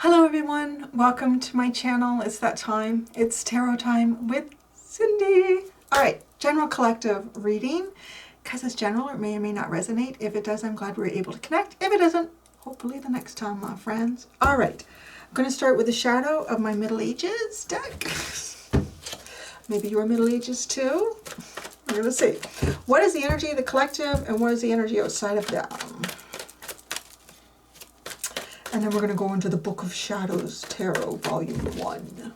Hello everyone, welcome to my channel. It's that time. It's tarot time with Cindy. Alright, general collective reading. Because it's general, it may or may not resonate. If it does, I'm glad we were able to connect. If it doesn't, hopefully the next time, my friends. Alright, I'm going to start with the shadow of my Middle Ages deck. Maybe your Middle Ages too. We're going to see. What is the energy of the collective and what is the energy outside of them? And then we're going to go into the Book of Shadows Tarot, Volume 1.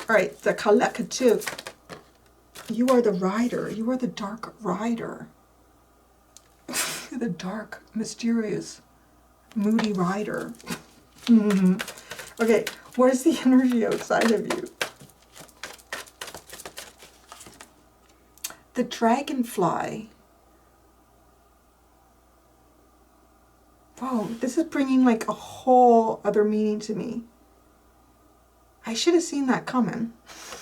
All right, the collective. You are the rider. You are the dark rider. The dark, mysterious, moody rider. Okay, what is the energy outside of you? The dragonfly. Whoa, this is bringing like a whole other meaning to me. I should have seen that coming,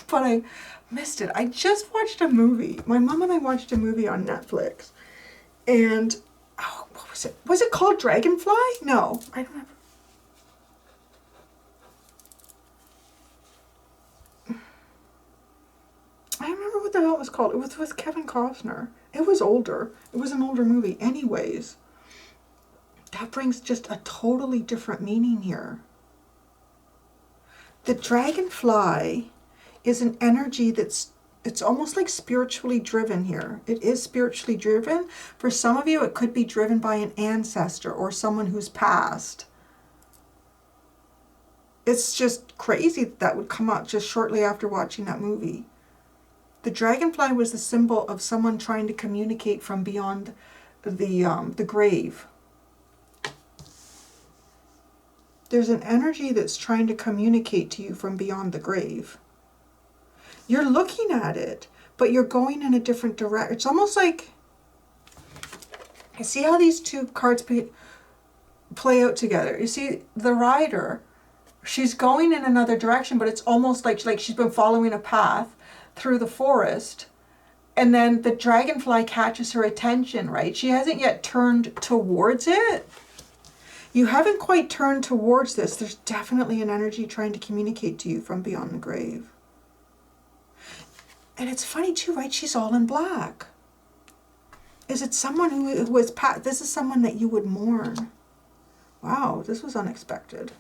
but I missed it. I just watched a movie. My mom and I watched a movie on Netflix. And, oh, what was it? Was it called Dragonfly? No, I don't have. I remember what the hell it was called. It was with Kevin Costner. It was older. It was an older movie. Anyways. That brings just a totally different meaning here. The dragonfly is an energy it's almost like spiritually driven here. It is spiritually driven. For some of you, it could be driven by an ancestor or someone who's passed. It's just crazy that would come out just shortly after watching that movie. The dragonfly was the symbol of someone trying to communicate from beyond the grave. There's an energy that's trying to communicate to you from beyond the grave. You're looking at it, but you're going in a different direction. It's almost like, you see how these two cards play out together? You see the rider, she's going in another direction, but it's almost like she's been following a path through the forest. And then the dragonfly catches her attention, right? She hasn't yet turned towards it. You haven't quite turned towards this. There's definitely an energy trying to communicate to you from beyond the grave. And it's funny too, right? She's all in black. Is it someone who was past? This is someone that you would mourn. Wow, this was unexpected.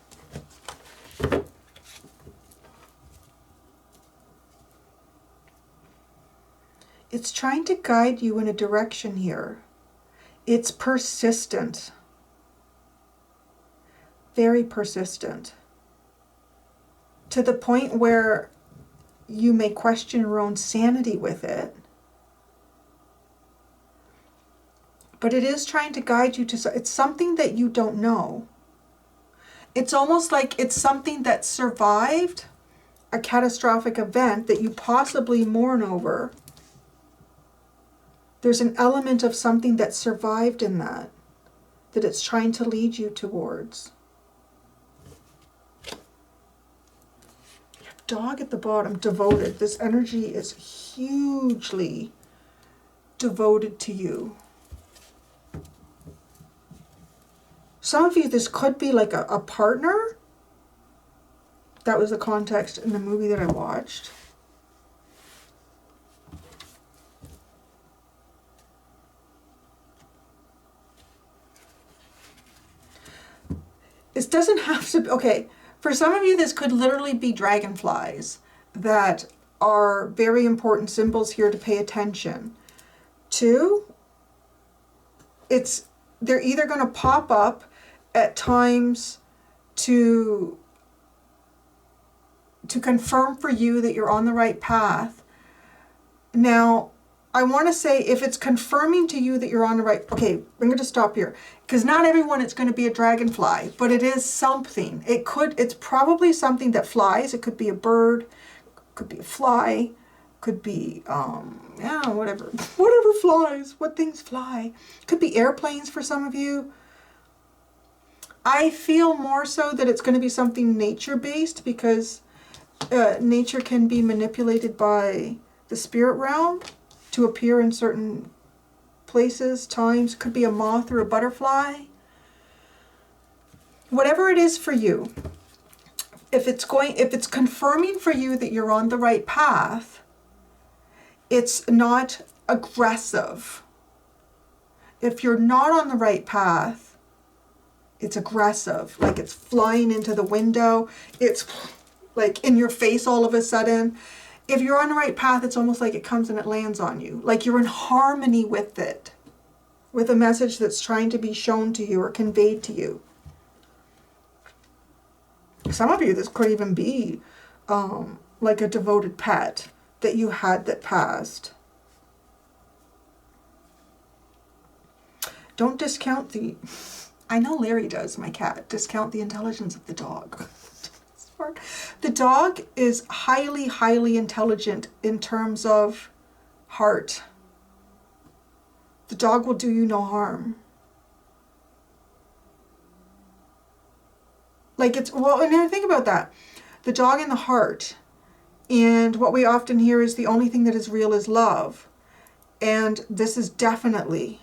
It's trying to guide you in a direction here. It's persistent. Very persistent, to the point where you may question your own sanity with it. But it is trying to guide you to, it's something that you don't know. It's almost like it's something that survived a catastrophic event that you possibly mourn over. There's an element of something that survived in that it's trying to lead you towards. Dog at the bottom, devoted. This energy is hugely devoted to you. Some of you, this could be like a partner. That was the context in the movie that I watched. This doesn't have to be, okay. For some of you, this could literally be dragonflies that are very important symbols here to pay attention to. They're either going to pop up at times to confirm for you that you're on the right path. Now, I want to say if it's confirming to you that you're on the right, okay, I'm going to stop here. Because not everyone it's going to be a dragonfly, but it is something. It's probably something that flies. It could be a bird, could be a fly, could be, yeah, whatever flies, what things fly. Could be airplanes for some of you. I feel more so that it's going to be something nature-based because nature can be manipulated by the spirit realm to appear in certain places, times. Could be a moth or a butterfly. whatever it is for you, if it's confirming for you that you're on the right path, it's not aggressive. If you're not on the right path, it's aggressive, like it's flying into the window, it's like in your face all of a sudden. If you're on the right path, it's almost like it comes and it lands on you, like you're in harmony with it, with a message that's trying to be shown to you or conveyed to you. Some of you, this could even be like a devoted pet that you had that passed. Don't discount the, I know Larry does, my cat, discount the intelligence of the dog. The dog is highly, highly intelligent in terms of heart. The dog will do you no harm. Like it's, well, and I think about that. The dog and the heart. And what we often hear is the only thing that is real is love. And this is definitely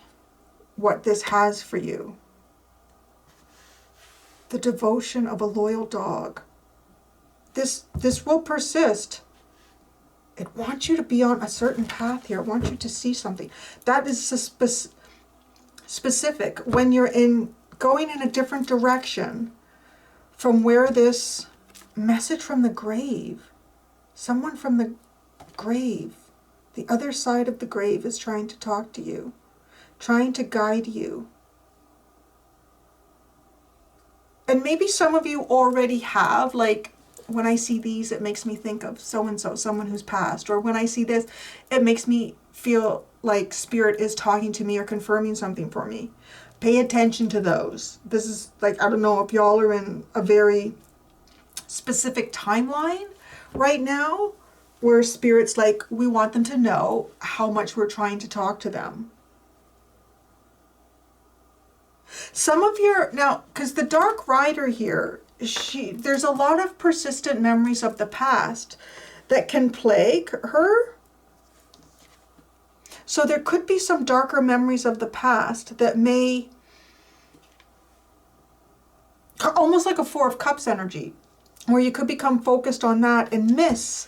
what this has for you. The devotion of a loyal dog. This will persist. It wants you to be on a certain path here. It wants you to see something. That is specific. When you're going in a different direction from where this message from the grave, someone from the grave, the other side of the grave is trying to talk to you, trying to guide you. And maybe some of you already have, like, when I see these, it makes me think of so-and-so, someone who's passed. Or when I see this, it makes me feel like Spirit is talking to me or confirming something for me. Pay attention to those. This is like, I don't know if y'all are in a very specific timeline right now where Spirit's like, we want them to know how much we're trying to talk to them. Some of your, now, because the Dark Rider here, there's a lot of persistent memories of the past that can plague her. So there could be some darker memories of the past that may, almost like a Four of Cups energy, where you could become focused on that and miss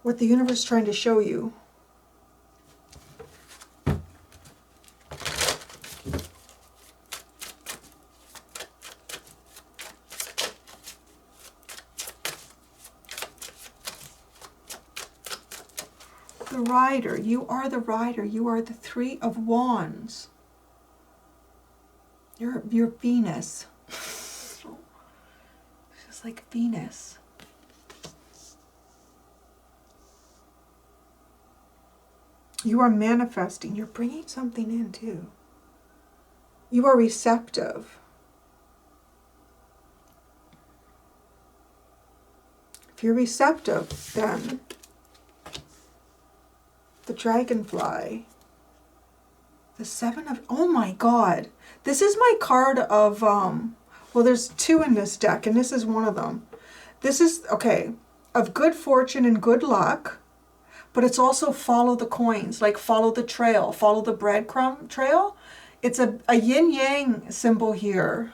what the universe is trying to show you. The Rider, you are the Rider, you are the Three of Wands. You're Venus. Just like Venus. You are manifesting, you're bringing something in too. You are receptive. If you're receptive, then the Dragonfly, the Seven of, oh my God, this is my card of, well, there's two in this deck, and this is one of them. This is, okay, of good fortune and good luck, but it's also follow the coins, like follow the trail, follow the breadcrumb trail. It's a yin-yang symbol here.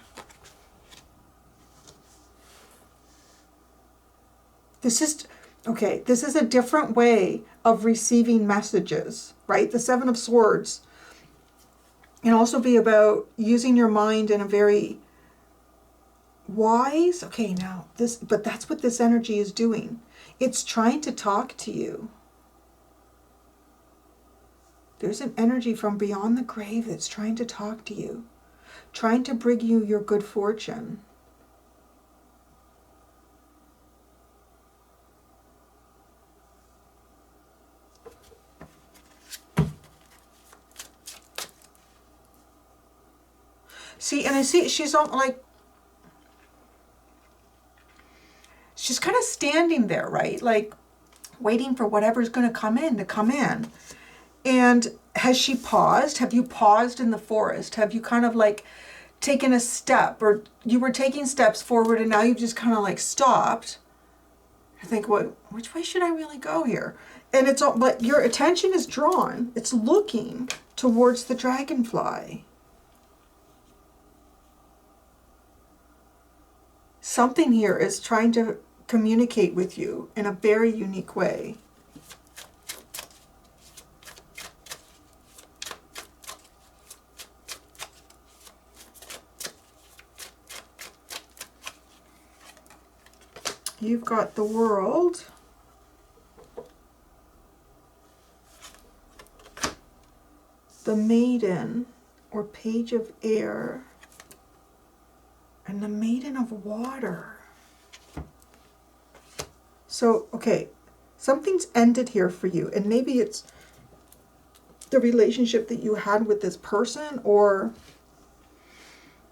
This is, okay, this is a different way of receiving messages, right? The Seven of Swords can also be about using your mind in a very wise, okay, now this, but that's what this energy is doing. It's trying to talk to you. There's an energy from beyond the grave that's trying to talk to you, trying to bring you your good fortune. See, and I see she's all like, she's kind of standing there, right? Like waiting for whatever's going to come in to come in. And has she paused? Have you paused in the forest? Have you kind of like taken a step, or you were taking steps forward and now you've just kind of like stopped? I think, what, which way should I really go here? And it's all, but your attention is drawn. It's looking towards the Dragonfly. something here is trying to communicate with you in a very unique way. You've got the World, the Maiden, or Page of Air, and the Maiden of Water. So, okay, something's ended here for you, and maybe it's the relationship that you had with this person, or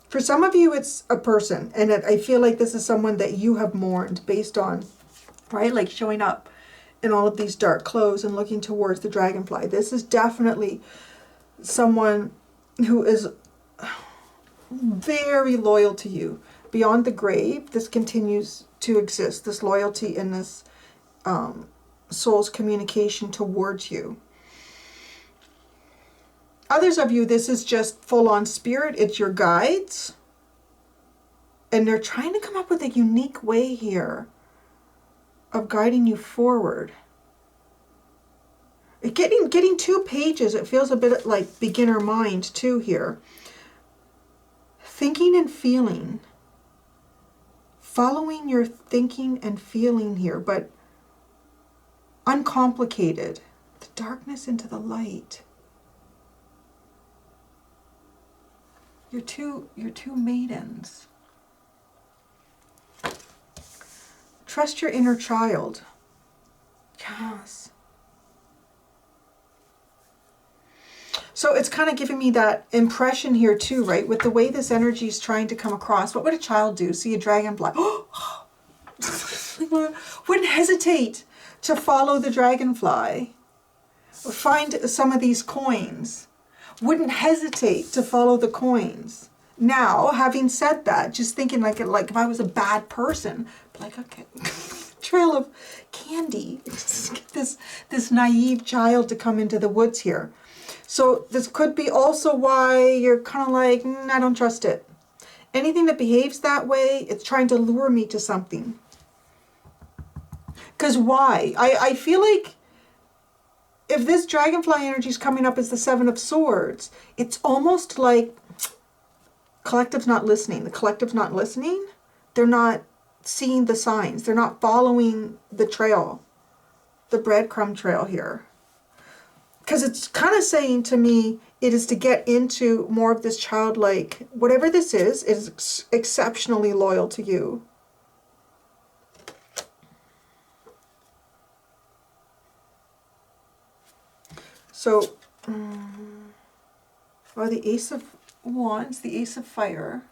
for some of you, it's a person, and I feel like this is someone that you have mourned based on, right? Like showing up in all of these dark clothes and looking towards the dragonfly. This is definitely someone who is very loyal to you. Beyond the grave, this continues to exist, this loyalty and this soul's communication towards you. Others of you, this is just full-on spirit. It's your guides. And they're trying to come up with a unique way here of guiding you forward. Getting 2 pages, it feels a bit like beginner mind too here. Thinking and feeling. Following your thinking and feeling here, but uncomplicated. The darkness into the light. Your two maidens. Trust your inner child. Yes. So it's kind of giving me that impression here too, right? With the way this energy is trying to come across. What would a child do? See a dragonfly. Wouldn't hesitate to follow the dragonfly. Find some of these coins. Wouldn't hesitate to follow the coins. Now, having said that, just thinking like if I was a bad person, like, okay, trail of candy. this naive child to come into the woods here. So this could be also why you're kind of like, I don't trust it. Anything that behaves that way, it's trying to lure me to something. Because why? I feel like if this dragonfly energy is coming up as the 7 of Swords, it's almost like collective's not listening. The collective's not listening. They're not seeing the signs. They're not following the trail, the breadcrumb trail here. Because it's kind of saying to me, it is to get into more of this childlike, whatever this is exceptionally loyal to you. So, well, the Ace of Wands, the Ace of Fire,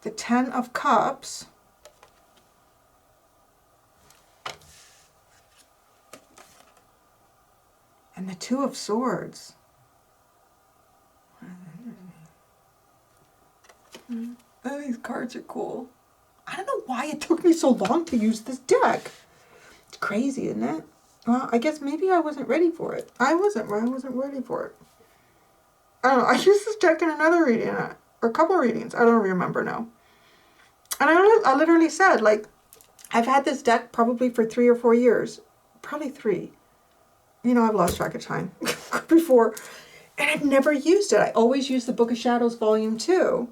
the 10 of Cups, and the 2 of Swords. Oh, these cards are cool. I don't know why it took me so long to use this deck. It's crazy, isn't it? Well, I guess maybe I wasn't ready for it. I wasn't ready for it. I don't know. I used this deck in another reading, or a couple readings. I don't remember now. And I literally said, like, I've had this deck probably for 3 or 4 years. Probably 3. You know, I've lost track of time before. And I've never used it. I always use the Book of Shadows Volume 2.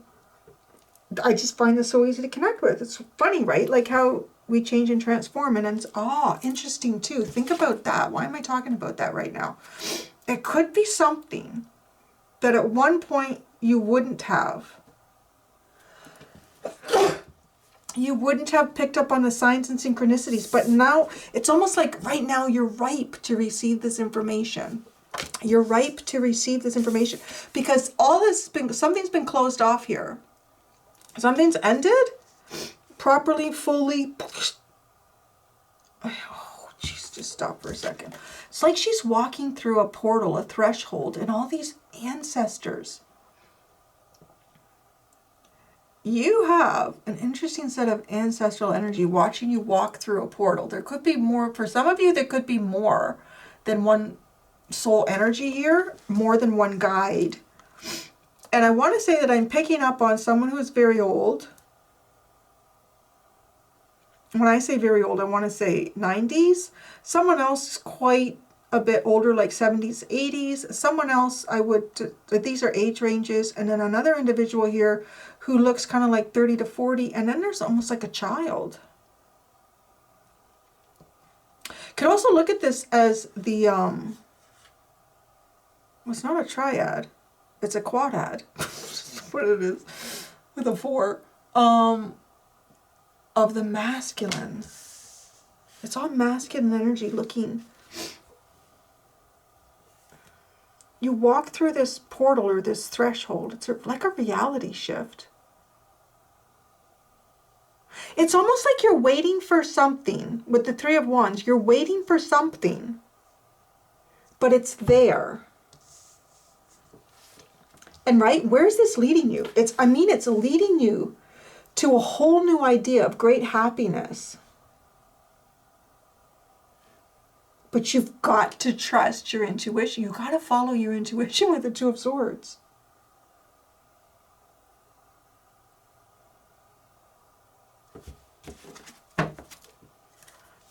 I just find this so easy to connect with. It's funny, right? Like how we change and transform, and it's interesting too. Think about that. Why am I talking about that right now? It could be something that at one point you wouldn't have. You wouldn't have picked up on the signs and synchronicities, but now it's almost like right now you're ripe to receive this information. You're ripe to receive this information because all this something's been closed off here. Something's ended properly, fully. Oh, jeez, just stop for a second. It's like she's walking through a portal, a threshold, and all these ancestors. You have an interesting set of ancestral energy watching you walk through a portal. There could be more, for some of you, there could be more than one soul energy here, more than one guide. And I want to say that I'm picking up on someone who's very old. When I say very old, I want to say 90s. Someone else quite a bit older, like 70s, 80s. Someone else, these are age ranges. And then another individual here who looks kind of like 30 to 40. And then there's almost like a child. Could also look at this as the, well, it's not a triad. It's a quadad. What it is. With a 4. Of the masculine. It's all masculine energy looking. You walk through this portal or this threshold. It's like a reality shift. It's almost like you're waiting for something. With the 3 of Wands, you're waiting for something. But it's there. And right, where's this leading you? It's leading you to a whole new idea of great happiness. But you've got to trust your intuition. You've got to follow your intuition with the 2 of Swords.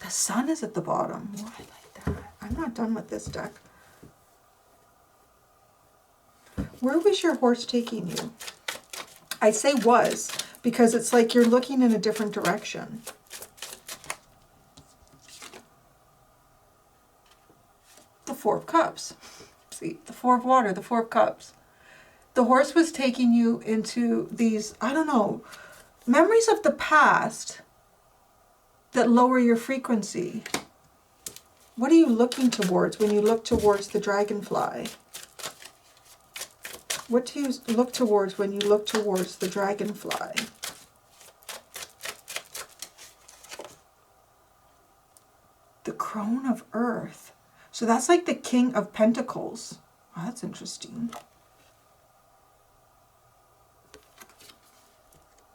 The Sun is at the bottom. Oh, I like that. I'm not done with this deck. Where was your horse taking you? I say was, because it's like you're looking in a different direction. The 4 of Cups. See, the 4 of Water, the 4 of Cups. The horse was taking you into these, I don't know, memories of the past that lower your frequency. What are you looking towards when you look towards the dragonfly? What do you look towards when you look towards the dragonfly? The Crone of Earth. So that's like the King of Pentacles. Oh, that's interesting.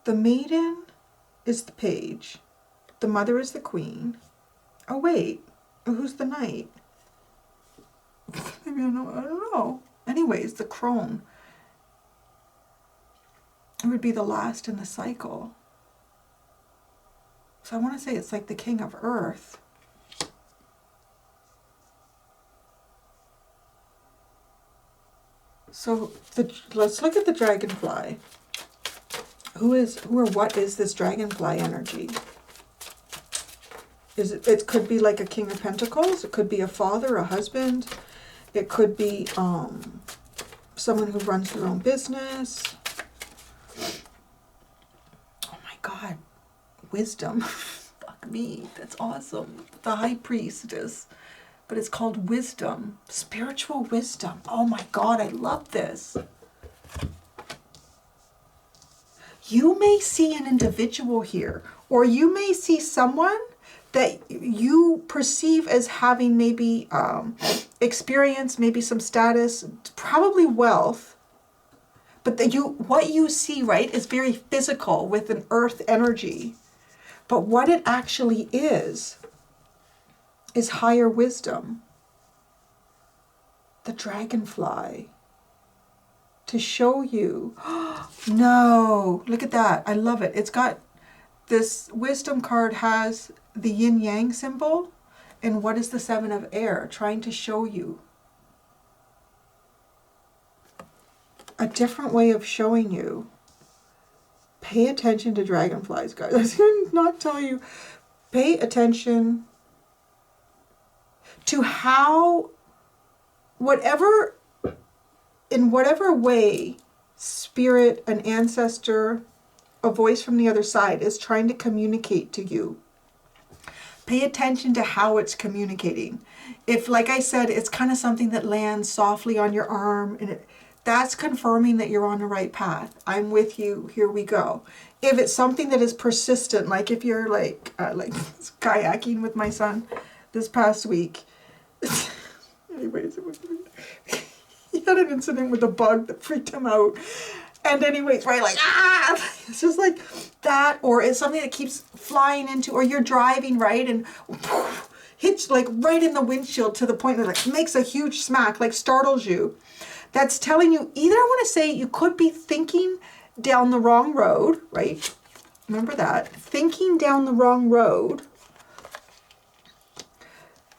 The Maiden is the Page. The Mother is the Queen. Oh, wait. Who's the Knight? Maybe I don't know. Anyways, the Crone. It would be the last in the cycle. So I want to say it's like the King of Earth. So let's look at the dragonfly. Who or what is this dragonfly energy? It could be like a King of Pentacles. It could be a father, a husband. It could be someone who runs their own business. Oh my God. Wisdom. Fuck me. That's awesome. The High Priestess. But it's called wisdom. Spiritual wisdom. Oh my God, I love this. You may see an individual here, or you may see someone that you perceive as having maybe experience, maybe some status, probably wealth. But what you see, right, is very physical with an earth energy. But what it actually is higher wisdom. The dragonfly. To show you. No, look at that. I love it. It's got this wisdom card has the yin yang symbol. And what is the 7 of air? Trying to show you a different way of showing you. Pay attention to dragonflies, guys. I was going to not tell you. Pay attention to how, in whatever way, spirit, an ancestor, a voice from the other side is trying to communicate to you. Pay attention to how it's communicating. If, like I said, it's kind of something that lands softly on your arm, and that's confirming that you're on the right path. I'm with you. Here we go. If it's something that is persistent, like if you're like kayaking with my son this past week. Anyways, he had an incident with a bug that freaked him out. And anyways, right, like, it's just like that, or it's something that keeps flying into, or you're driving, right, and hits like right in the windshield to the point that like makes a huge smack, like startles you. That's telling you, either I want to say you could be thinking down the wrong road, right? Remember that. Thinking down the wrong road.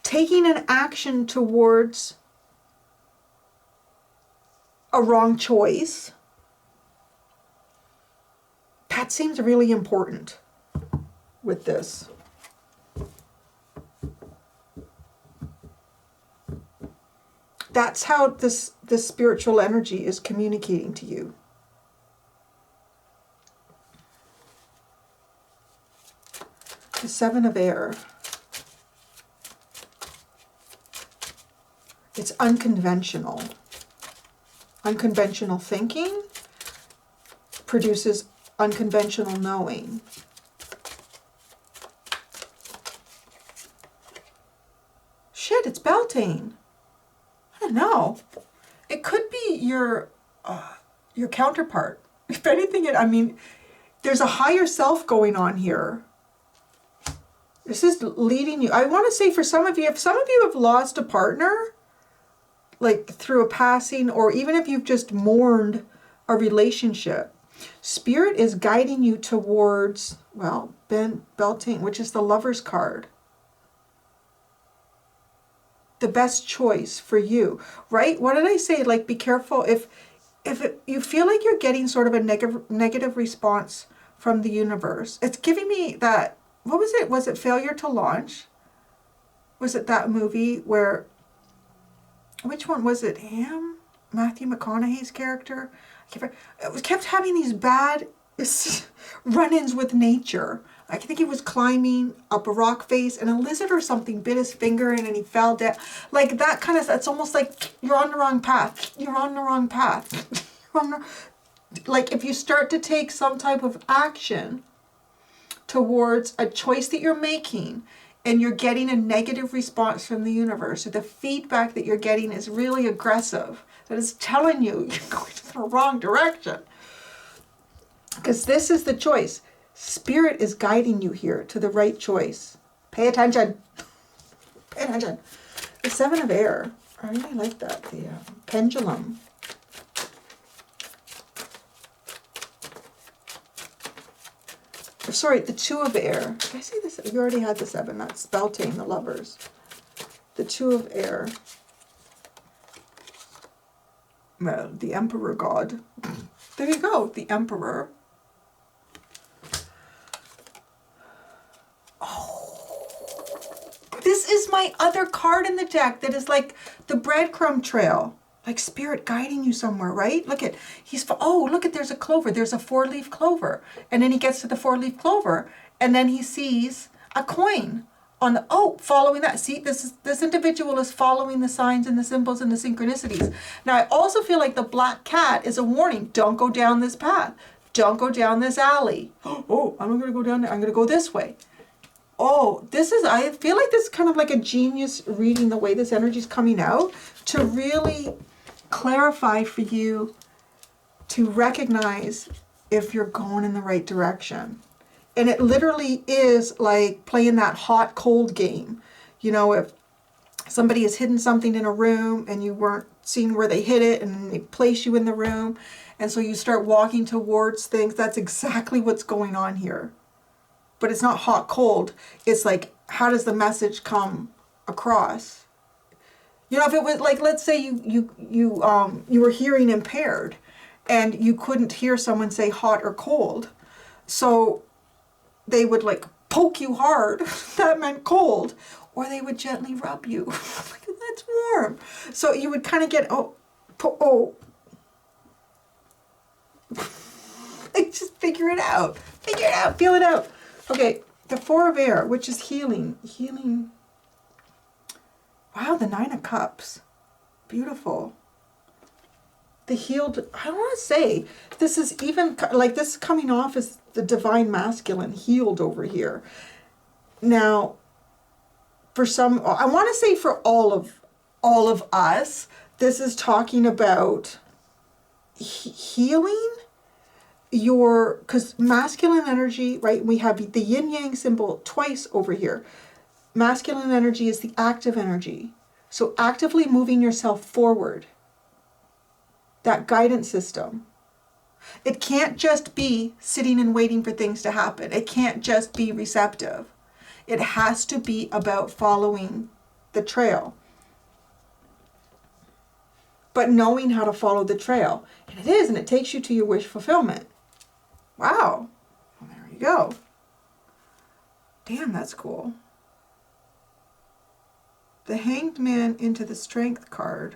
Taking an action towards a wrong choice. That seems really important with this. That's how this spiritual energy is communicating to you. The Seven of Air. It's unconventional. Unconventional thinking produces unconventional knowing. Shit, it's Beltane. I don't know. It could be your counterpart. If anything, I mean, there's a higher self going on here. This is leading you. I want to say for some of you, if some of you have lost a partner, like through a passing, or even if you've just mourned a relationship, Spirit is guiding you towards, well, Beltane, which is the Lover's card. The best choice for you, right? What did I say? Like, be careful if you feel like you're getting sort of a negative response from the universe. It's giving me that, what was it? Was it Failure to Launch? Was it that movie where, which one was it? Matthew McConaughey's character? It kept having these bad run-ins with nature. I think he was climbing up a rock face and a lizard or something bit his finger and he fell down. Like that kind of, it's almost like you're on the wrong path. You're on the wrong path. Like if you start to take some type of action towards a choice that you're making and you're getting a negative response from the universe, or the feedback that you're getting is really aggressive, that is telling you you're going to the wrong direction. Because this is the choice. Spirit is guiding you here to the right choice. Pay attention. Pay attention. The Seven of Air. I really like that. The pendulum. Sorry, the Two of Air. Did I say this? You already had the Seven. That's Beltane, the Lovers. The Two of Air. Well, the Emperor God. There you go. The Emperor. This is my other card in the deck that is like the breadcrumb trail, like Spirit guiding you somewhere, right? Look at, there's a clover. There's a 4-leaf clover. And then he gets to the 4-leaf clover and then he sees a coin on the, following that. See, this individual is following the signs and the symbols and the synchronicities. Now, I also feel like the black cat is a warning. Don't go down this path. Don't go down this alley. Oh, I'm not going to go down there. I'm going to go this way. Oh, I feel like this is kind of like a genius reading the way this energy is coming out to really clarify for you to recognize if you're going in the right direction. And it literally is like playing that hot cold game. You know, if somebody has hidden something in a room and you weren't seeing where they hid it and they place you in the room. And so you start walking towards things. That's exactly what's going on here. But it's not hot cold. It's like, how does the message come across? You know, if it was like, let's say you were hearing impaired and you couldn't hear someone say hot or cold. So they would like poke you hard. That meant cold. Or they would gently rub you. That's warm. So you would kind of get, like just figure it out. Figure it out. Feel it out. Okay, the Four of Air, which is healing. Healing. Wow, the Nine of Cups. Beautiful. The healed, I don't want to say, this is even, like this is coming off as the divine masculine, healed over here. Now, for some, I want to say for all of us, this is talking about healing. Because masculine energy, right, we have the yin yang symbol twice over here. Masculine energy is the active energy. So actively moving yourself forward. that guidance system. It can't just be sitting and waiting for things to happen. It can't just be receptive. It has to be about following the trail. But knowing how to follow the trail. And it is, and it takes you to your wish fulfillment. Wow. Well, there you go. Damn, that's cool. The Hanged Man into the Strength card.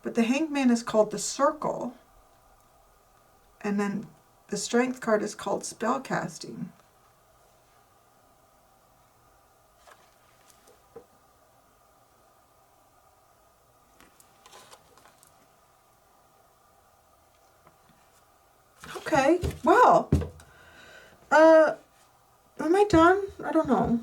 But the Hanged Man is called the Circle. And then the Strength card is called Spellcasting. Okay, well, am I done? I don't know.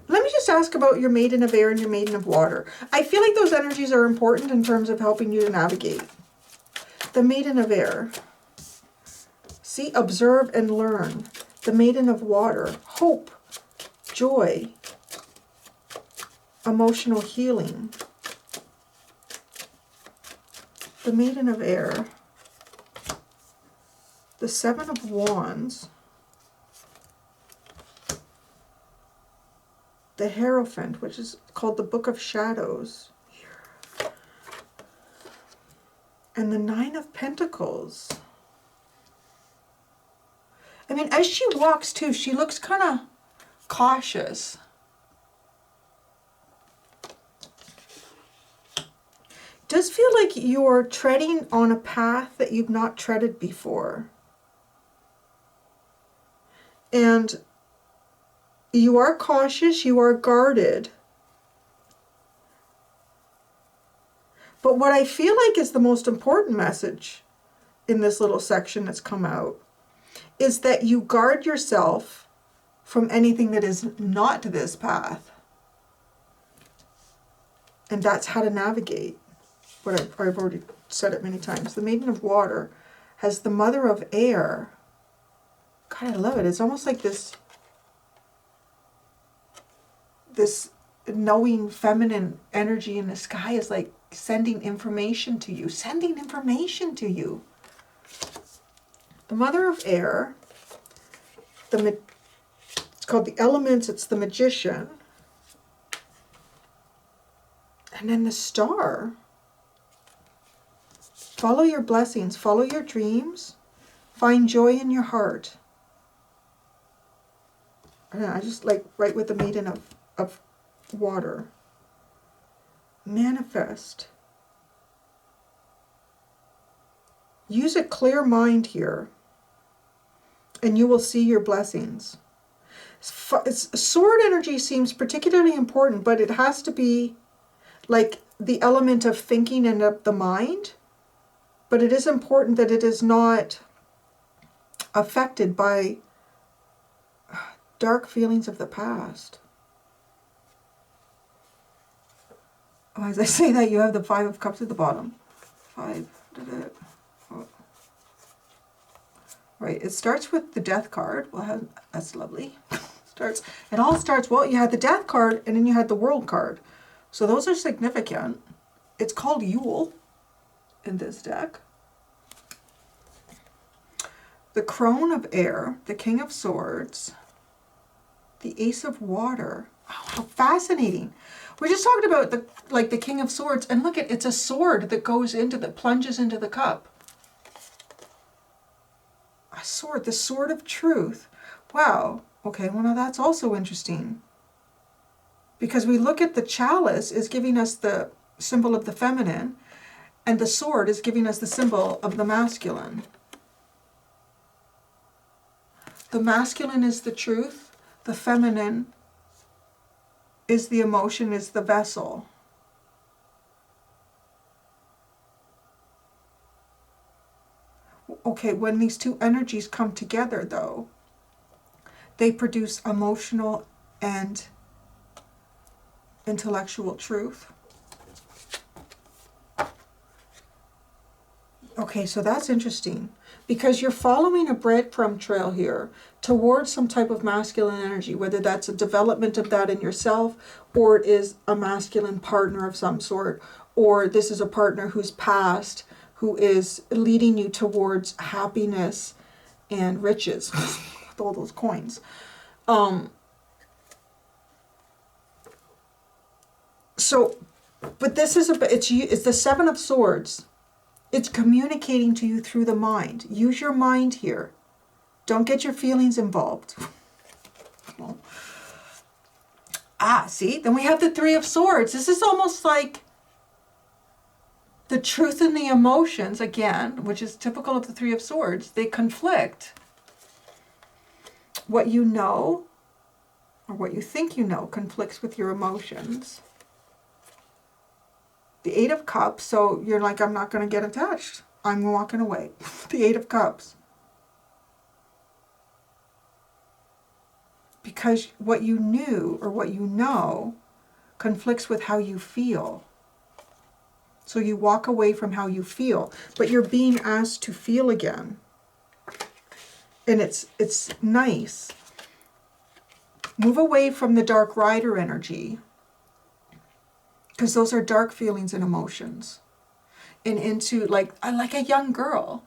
Let me just ask about your Maiden of Air and your Maiden of Water. I feel like those energies are important in terms of helping you to navigate. The Maiden of Air. See, observe and learn. The Maiden of Water. Hope, joy, emotional healing. The Maiden of Air. The Seven of Wands. The Hierophant, which is called the Book of Shadows. And the Nine of Pentacles. I mean, as she walks too, she looks kind of cautious. Does feel like you're treading on a path that you've not treaded before. And you are cautious, you are guarded. But what I feel like is the most important message in this little section that's come out is that you guard yourself from anything that is not this path. And that's how to navigate. But I've already said it many times. The Maiden of Water has the Mother of Air. God, I love it. It's almost like this knowing feminine energy in the sky is like sending information to you. Sending information to you. The Mother of Air. It's called the Elements. It's the Magician. And then the Star. Follow your blessings. Follow your dreams. Find joy in your heart. I just like right with the Maiden of Water. Manifest. Use a clear mind here, and you will see your blessings. Sword energy seems particularly important, but it has to be like the element of thinking and of the mind. But it is important that it is not affected by dark feelings of the past. Oh, as I say that, you have the Five of Cups at the bottom. Five. Oh. Right, it starts with the Death card. Well, that's lovely. It all starts, well, you had the Death card, and then you had the World card. So those are significant. It's called Yule in this deck. The Crone of Air, the King of Swords, the Ace of Water. Oh, how fascinating. We're just talking about the King of Swords, and look, it's a sword that plunges into the cup. A sword, the Sword of Truth. Wow. Okay, well now that's also interesting. Because we look at the chalice is giving us the symbol of the feminine, and the sword is giving us the symbol of the masculine. The masculine is the truth, the feminine is the emotion, is the vessel. Okay, when these two energies come together though, they produce emotional and intellectual truth. Okay, so that's interesting because you're following a breadcrumb trail here towards some type of masculine energy, whether that's a development of that in yourself or it is a masculine partner of some sort, or this is a partner who's passed, who is leading you towards happiness and riches with all those coins. So, but this is it's the Seven of Swords. It's communicating to you through the mind. Use your mind here. Don't get your feelings involved. See, then we have the Three of Swords. This is almost like the truth and the emotions, again, which is typical of the Three of Swords. They conflict. What you know, or what you think you know, conflicts with your emotions. The Eight of Cups, so you're like, I'm not going to get attached. I'm walking away. The Eight of Cups. Because what you knew or what you know conflicts with how you feel. So you walk away from how you feel, but you're being asked to feel again. And it's nice. Move away from the Dark Rider energy, because those are dark feelings and emotions. And into like a young girl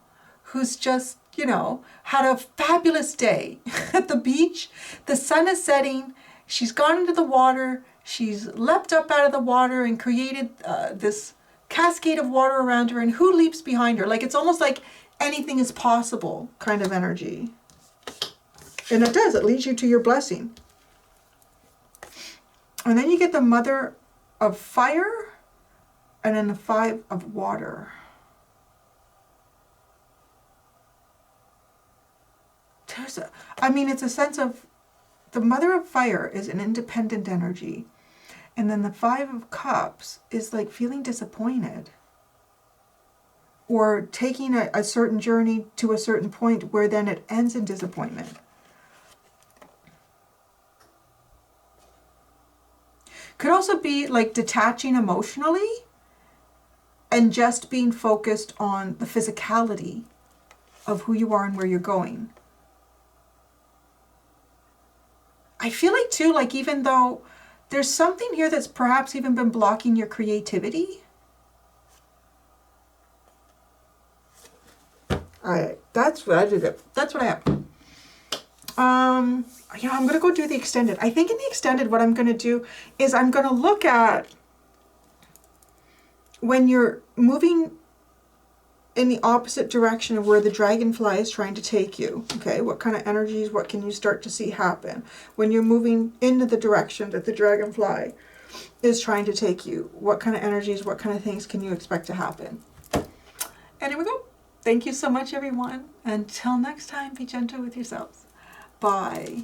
who's just, you know, had a fabulous day at the beach. The sun is setting. She's gone into the water. She's leapt up out of the water and created this cascade of water around her. And who leaps behind her? Like, it's almost like anything is possible kind of energy. And it does. It leads you to your blessing. And then you get the Mother of Fire and then the Five of Water. It's a sense of the Mother of Fire is an independent energy. And then the Five of Cups is like feeling disappointed. Or taking a certain journey to a certain point where then it ends in disappointment. Could also be like detaching emotionally and just being focused on the physicality of who you are and where you're going. I feel like too, like even though there's something here that's perhaps even been blocking your creativity. All right, that's what I did. That's what I have. I'm going to go do the extended. I think in the extended, what I'm going to do is I'm going to look at when you're moving in the opposite direction of where the dragonfly is trying to take you. Okay, what kind of energies, what can you start to see happen when you're moving into the direction that the dragonfly is trying to take you? What kind of energies, what kind of things can you expect to happen? And here we go. Thank you so much, everyone. Until next time, be gentle with yourselves. Bye.